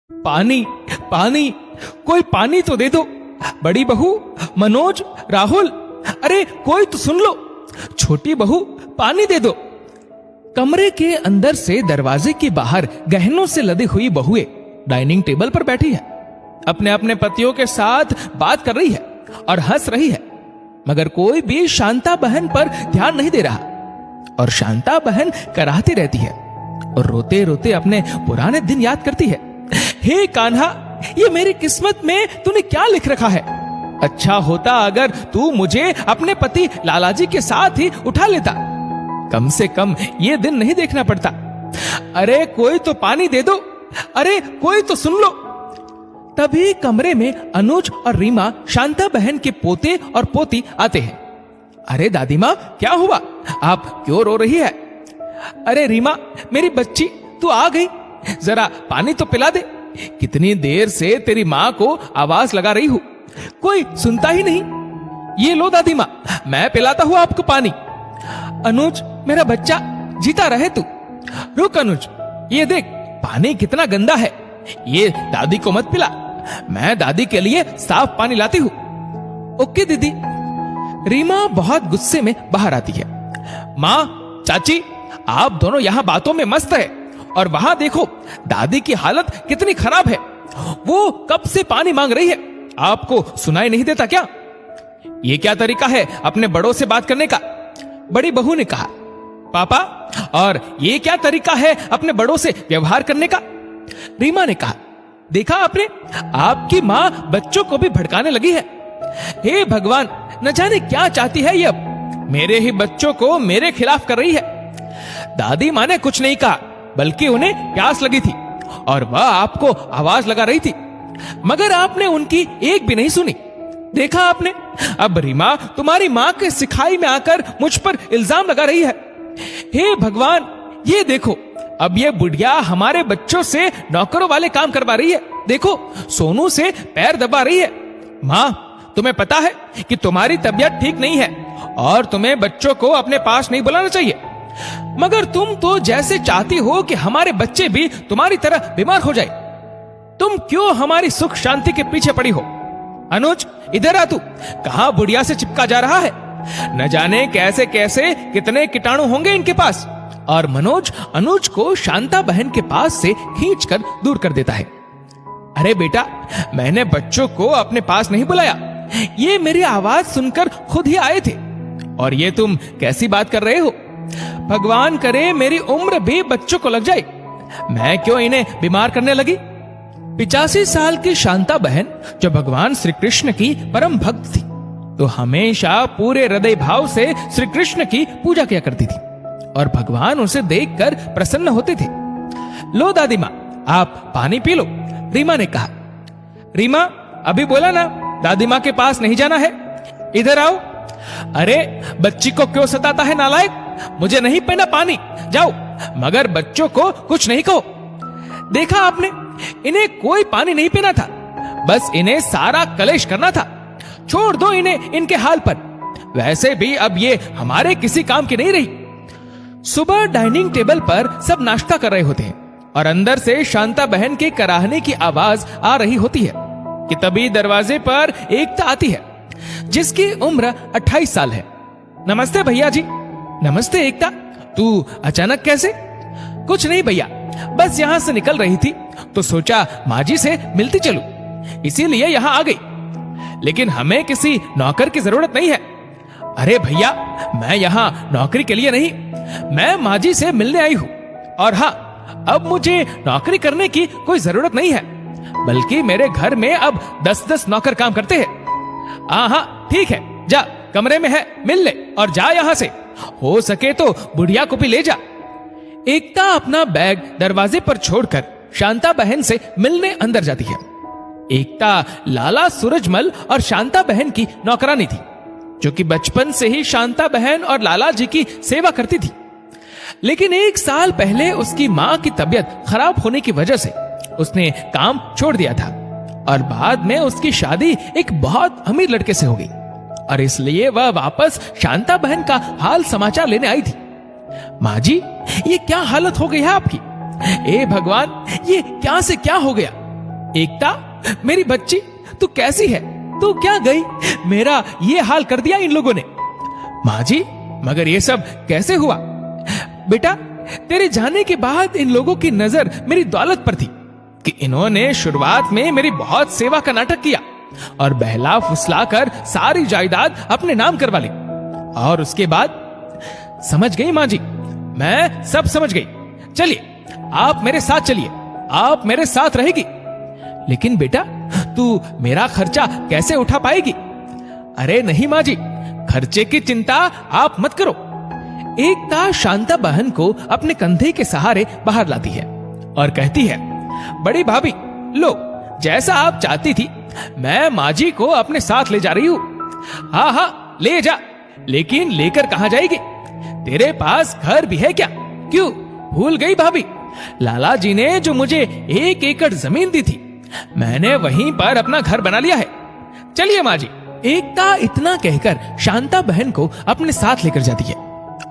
पानी, पानी, कोई पानी तो दे दो। बड़ी बहू, मनोज, राहुल, अरे कोई तो सुन लो। छोटी बहू, पानी दे दो। कमरे के अंदर से दरवाजे के बाहर गहनों से लदी हुई बहुएं डाइनिंग टेबल पर बैठी है, अपने अपने पतियों के साथ बात कर रही है और हंस रही है, मगर कोई भी शांता बहन पर ध्यान नहीं दे रहा। और शांता बहन कराहती रहती है और रोते रोते अपने पुराने दिन याद करती है। हे कान्हा, ये मेरी किस्मत में तूने क्या लिख रखा है? अच्छा होता अगर तू मुझे अपने पति लालाजी के साथ ही उठा लेता, कम से कम ये दिन नहीं देखना पड़ता। अरे कोई तो पानी दे दो, अरे कोई तो सुन लो। तभी कमरे में अनुज और रीमा शांता बहन के पोते और पोती आते हैं। अरे दादी माँ, क्या हुआ? आप क्यों रो रही है? अरे रीमा, मेरी बच्ची, तू आ गई, जरा पानी तो पिला दे। कितनी देर से तेरी माँ को आवाज लगा रही हूं, कोई सुनता ही नहीं। ये लो दादी माँ, मैं पिलाता हूं आपको पानी। अनुज, मेरा बच्चा, जीता रहे तू। रुक अनुज, ये देख पानी कितना गंदा है, ये दादी को मत पिला, मैं दादी के लिए साफ पानी लाती हूं। ओके दीदी। रीमा बहुत गुस्से में बाहर आती है। माँ, चाची, आप दोनों यहाँ बातों में मस्त है और वहां देखो दादी की हालत कितनी खराब है, वो कब से पानी मांग रही है, आपको सुनाई नहीं देता क्या? ये क्या तरीका है अपने बड़ों से बात करने का? बड़ी बहू ने कहा। पापा, और ये क्या तरीका है अपने बड़ों से व्यवहार करने का? रीमा ने कहा। देखा आपने, आपकी माँ बच्चों को भी भड़काने लगी है। हे भगवान, न जाने क्या चाहती है ये अब, मेरे ही बच्चों को मेरे खिलाफ कर रही है। दादी माँ ने कुछ नहीं कहा, बल्कि उन्हें प्यास लगी थी और वह आपको आवाज लगा रही थी, मगर आपने उनकी एक भी नहीं सुनी। देखा आपने, अब रीमा तुम्हारी माँ के सिखाई में आकर मुझ पर इल्जाम लगा रही है। हे भगवान, ये देखो, अब ये बुढ़िया हमारे बच्चों से नौकरों वाले काम करवा रही है। देखो, सोनू से पैर दबा रही है। माँ, तुम्हें पता है कि तुम्हारी तबीयत ठीक नहीं है और तुम्हें बच्चों को अपने पास नहीं बुलाना चाहिए, मगर तुम तो जैसे चाहती हो कि हमारे बच्चे भी तुम्हारी तरह बीमार हो जाए। तुम क्यों हमारी सुख शांति के पीछे पड़ी हो? अनुज, इधर आ तू, कहां बुढ़िया से चिपका जा रहा है? न जाने कैसे कैसे कितने कीटाणु होंगे इनके पास। और मनोज अनुज को शांता बहन के पास से खींचकर दूर कर देता है। अरे बेटा, मैंने बच्चों को अपने पास नहीं बुलाया, ये मेरी आवाज सुनकर खुद ही आए थे। और ये तुम कैसी बात कर रहे हो? भगवान करे मेरी उम्र भी बच्चों को लग जाए, मैं क्यों इन्हें बीमार करने लगी? 85 साल की शांता बहन जो भगवान श्री कृष्ण की परम भक्त थी, तो हमेशा पूरे हृदय भाव से श्री कृष्ण की पूजा किया करती थी और भगवान उसे देखकर प्रसन्न होते थे। लो दादी माँ, आप पानी पी लो, रीमा ने कहा। रीमा, अभी बोला ना दादी माँ के पास नहीं जाना है, इधर आओ। अरे बच्ची को क्यों सताता है नालायक, मुझे नहीं पीना पानी, जाओ। मगर बच्चों को कुछ नहीं कहो। देखा आपने, इन्हें कोई पानी नहीं पीना था, बस इन्हें सारा कलेश करना था। छोड़ दो इन्हें इनके हाल पर, वैसे भी अब ये हमारे किसी काम की नहीं रही। सुबह डाइनिंग टेबल पर सब नाश्ता कर रहे होते हैं और अंदर से शांता बहन के कराहने की आवाज आ रही होती है कि तभी दरवाजे पर एकता आती है, जिसकी उम्र 28 साल है। नमस्ते भैया जी। नमस्ते एकता, तू अचानक कैसे? कुछ नहीं भैया, बस यहाँ से निकल रही थी तो सोचा माँ जी से मिलती चलूं, इसीलिए यहाँ आ गई। लेकिन हमें किसी नौकर की जरूरत नहीं है। अरे भैया, मैं यहाँ नौकरी के लिए नहीं, मैं माँ जी से मिलने आई हूँ। और हाँ, अब मुझे नौकरी करने की कोई जरूरत नहीं है, बल्कि मेरे घर में अब 10-10 नौकर काम करते हैं। हाँ, ठीक है, जा, कमरे में है, मिल ले और जा यहाँ से। हो सके तो बुढ़िया को भी ले जा। एकता अपना बैग दरवाजे पर छोड़कर शांता बहन से मिलने अंदर जाती है। एकता लाला सूरजमल और शांता बहन की नौकरानी थी, जो कि बचपन से ही शांता बहन और लाला जी की सेवा करती थी। लेकिन 1 साल पहले उसकी मां की तबीयत खराब होने की वजह से उसने काम छोड़ दिया था और बाद में उसकी शादी एक बहुत अमीर लड़के से हो गई और इसलिए वह वापस शांता बहन का हाल समाचार लेने आई थी। माँ जी, ये क्या हालत हो गई है आपकी? ए भगवान, ये क्या से क्या हो गया? एकता, मेरी बच्ची, तू कैसी है? तू क्या गई? मेरा ये हाल कर दिया इन लोगों ने। माँ जी, मगर ये सब कैसे हुआ? बेटा, तेरे जाने के बाद इन लोगों की नजर मेरी दौलत पर थी कि इन्होंने शुरुआत में मेरी बहुत सेवा का नाटक किया और बहला फुसला कर सारी जायदाद अपने नाम करवा ली। और उसके बाद समझ गई माँ जी, मैं सब समझ गई। चलिए, आप मेरे साथ चलिए, आप मेरे साथ रहेगी। लेकिन बेटा, तू मेरा खर्चा कैसे उठा पाएगी? अरे नहीं माँ जी, खर्चे की चिंता आप मत करो। एकता शांता बहन को अपने कंधे के सहारे बाहर लाती है और कहती है, बड़ी भाभी, लो, जैसा आप चाहती थी मैं माँ जी को अपने साथ ले जा रही हूं। हाँ हाँ, ले जा, लेकिन लेकर कहां जाएगी? तेरे पास घर भी है क्या? क्यों भूल गई भाभी? लाला जी ने जो मुझे 1 एकड़ जमीन दी थी, मैंने वहीं पर अपना घर बना लिया है। चलिए माँ जी। एकता इतना कहकर शांता बहन को अपने साथ लेकर जाती है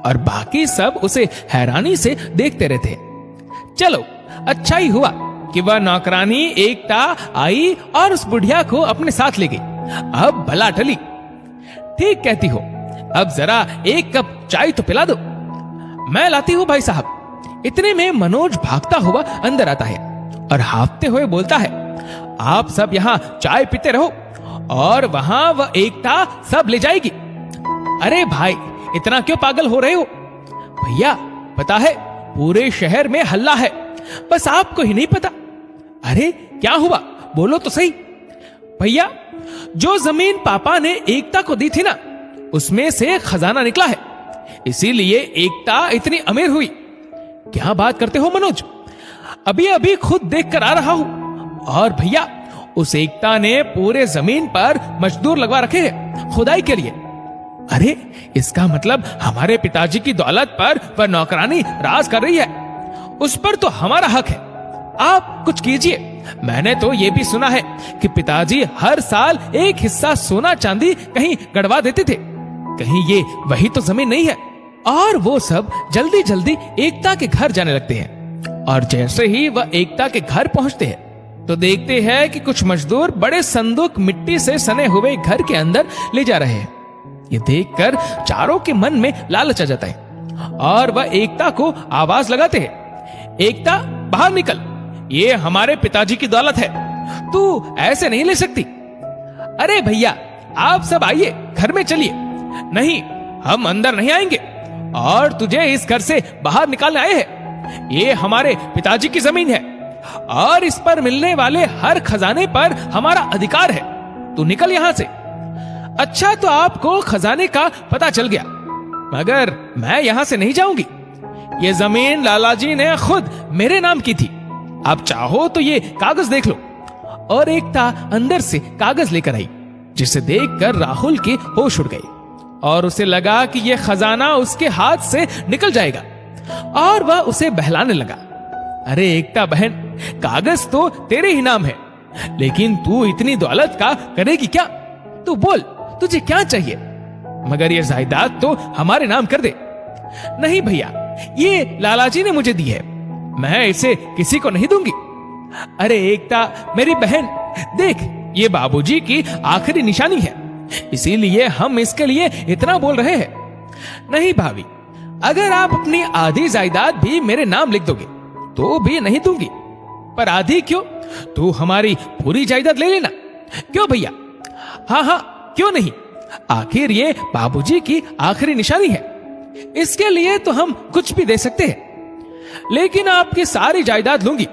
और बाकी सब उसे हैरानी से देखते रहते हैं। चलो, अच्छा ही हुआ कि वह नौकरानी एकता आई और उस बुढ़िया को अपने साथ ले गई। अब भला टली। ठीक कहती हो, अब जरा 1 कप चाय तो पिला दो। मैं लाती हूं भाई साहब। इतने में मनोज भागता हुआ अंदर आता है और हाफते हुए बोलता है, आप सब यहाँ चाय पीते रहो और वहां वह एकता सब ले जाएगी। अरे भाई, इतना क्यों पागल हो रहे हो? भैया, पता है पूरे शहर में हल्ला है, बस आपको ही नहीं पता। अरे क्या हुआ, बोलो तो सही। भैया, जो जमीन पापा ने एकता को दी थी ना, उसमें से खजाना निकला है, इसीलिए एकता इतनी अमीर हुई। क्या बात करते हो मनोज? अभी अभी खुद देख कर आ रहा हूं। और भैया, उस एकता ने पूरे जमीन पर मजदूर लगवा रखे हैं खुदाई के लिए। अरे, इसका मतलब हमारे पिताजी की दौलत पर वह नौकरानी राज कर रही है। उस पर तो हमारा हक है। आप कुछ कीजिए। मैंने तो ये भी सुना है कि पिताजी हर साल एक हिस्सा सोना चांदी कहीं गड़वा देते थे। कहीं ये वही तो जमीन नहीं है? और वो सब जल्दी जल्दी एकता के घर जाने लगते हैं और जैसे ही वह एकता के घर पहुंचते हैं तो देखते हैं कि कुछ मजदूर बड़े संदूक मिट्टी से सने हुए घर के अंदर ले जा रहे हैं। ये देखकर चारों के मन में लालच आ जाता है और वह एकता को आवाज लगाते हैं, एकता, बाहर निकल, ये हमारे पिताजी की दौलत है, तू ऐसे नहीं ले सकती। अरे भैया, आप सब आइए, घर में चलिए। नहीं, हम अंदर नहीं आएंगे और तुझे इस घर से बाहर निकालने आए हैं। ये हमारे पिताजी की जमीन है और इस पर मिलने वाले हर खजाने पर हमारा अधिकार है। तू निकल यहां से। अच्छा, तो आपको खजाने का पता चल गया, मगर मैं यहां से नहीं जाऊंगी। ये जमीन लालाजी ने खुद मेरे नाम की थी। आप चाहो तो ये कागज देख लो। और एकता अंदर से कागज लेकर आई, जिसे देखकर राहुल के होश उड़ गए और उसे लगा कि यह खजाना उसके हाथ से निकल जाएगा और वह उसे बहलाने लगा। अरे एकता बहन, कागज तो तेरे ही नाम है, लेकिन तू इतनी दौलत का करेगी क्या? तू बोल, तुझे क्या चाहिए? मगर ये जायदाद तो हमारे नाम कर दे। नहीं भैया, ये लालाजी ने मुझे दी है, मैं इसे किसी को नहीं दूंगी। अरे एकता, मेरी बहन, देख, ये बाबूजी की आखिरी निशानी है, इसीलिए हम इसके लिए इतना बोल रहे हैं। नहीं भाभी, अगर आप अपनी आधी जायदाद भी मेरे नाम लिख दोगे तो भी नहीं दूंगी। पर आधी क्यों, तू हमारी पूरी जायदाद ले लेना। क्यों भैया? हाँ हाँ, क्यों नहीं, आखिर ये बाबूजी की आखिरी निशानी है, इसके लिए तो हम कुछ भी दे सकते हैं। लेकिन आपकी सारी जायदाद लूंगी,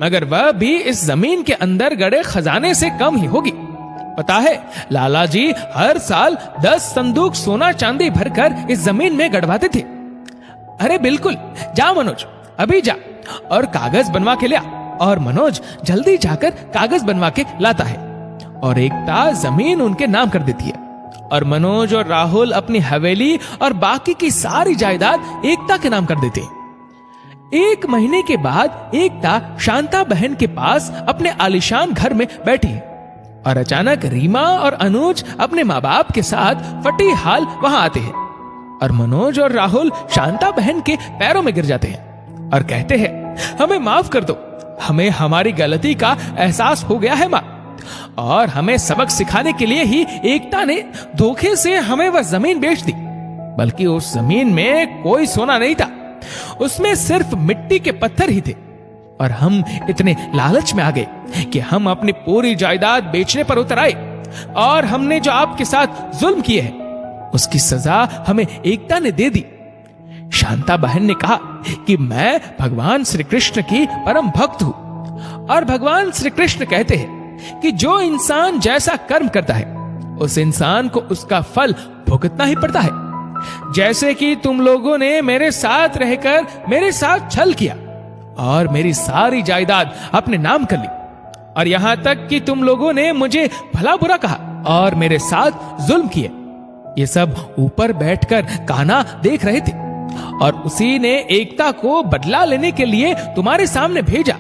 मगर वह भी इस जमीन के अंदर गड़े खजाने से कम ही होगी। पता है, लाला जी हर साल 10 संदूक सोना चांदी भरकर इस जमीन में गड़वाते थे। अरे बिल्कुल, जा मनोज, अभी जा और कागज बनवा के ले आ। और मनोज जल्दी जाकर कागज बनवा के लाता है और एकता जमीन उनके नाम कर देती है और मनोज और राहुल अपनी हवेली और बाकी की सारी जायदाद एकता के नाम कर देते हैं। 1 महीने के बाद एकता शांता बहन के पास अपने आलीशान घर में बैठी है और अचानक रीमा और अनुज अपने माँ बाप के साथ फटी हाल वहां आते हैं और मनोज और राहुल शांता बहन के पैरों में गिर जाते हैं और कहते हैं, हमें माफ कर दो, हमें हमारी गलती का एहसास हो गया है माँ, और हमें सबक सिखाने के लिए ही एकता ने धोखे से हमें वह जमीन बेच दी। बल्कि उस जमीन में कोई सोना नहीं था, उसमें सिर्फ मिट्टी के पत्थर ही थे। और हम इतने लालच में आ गए कि हम अपनी पूरी जायदाद बेचने पर उतर आए, और हमने जो आपके साथ जुल्म किए हैं उसकी सजा हमें एकता ने दे दी। शांता बहन ने कहा कि मैं भगवान श्री कृष्ण की परम भक्त हूं, और भगवान श्री कृष्ण कहते हैं कि जो इंसान जैसा कर्म करता है उस इंसान को उसका फल भुगतना ही पड़ता है। जैसे कि तुम लोगों ने मेरे साथ रहकर मेरे साथ छल किया और मेरी सारी जायदाद अपने नाम कर ली, और यहां तक कि तुम लोगों ने मुझे भला बुरा कहा और मेरे साथ जुल्म किए। ये सब ऊपर बैठकर कान्हा देख रहे थे, और उसी ने एकता को बदला लेने के लिए तुम्हारे सामने भेजा,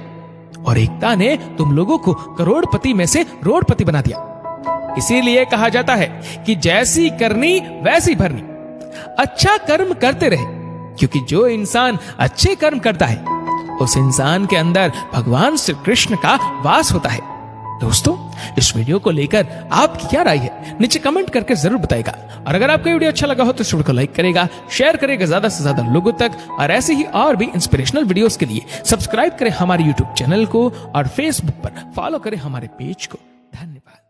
और एकता ने तुम लोगों को करोड़पति में से रोड़पति बना दिया। इसीलिए कहा जाता है कि जैसी करनी वैसी भरनी। अच्छा कर्म करते रहे, क्योंकि जो इंसान अच्छे कर्म करता है उस इंसान के अंदर भगवान श्री कृष्ण का वास होता है। दोस्तों, इस वीडियो को लेकर आपकी क्या राय है नीचे कमेंट करके जरूर बताएगा, और अगर आपको वीडियो अच्छा लगा हो तो इस वीडियो को लाइक करेगा, शेयर करेगा ज्यादा से ज्यादा लोगों तक, और ऐसे ही और भी इंस्पिरेशनल वीडियोस के लिए सब्सक्राइब करें हमारे यूट्यूब चैनल को और फेसबुक पर फॉलो करें हमारे पेज को। धन्यवाद।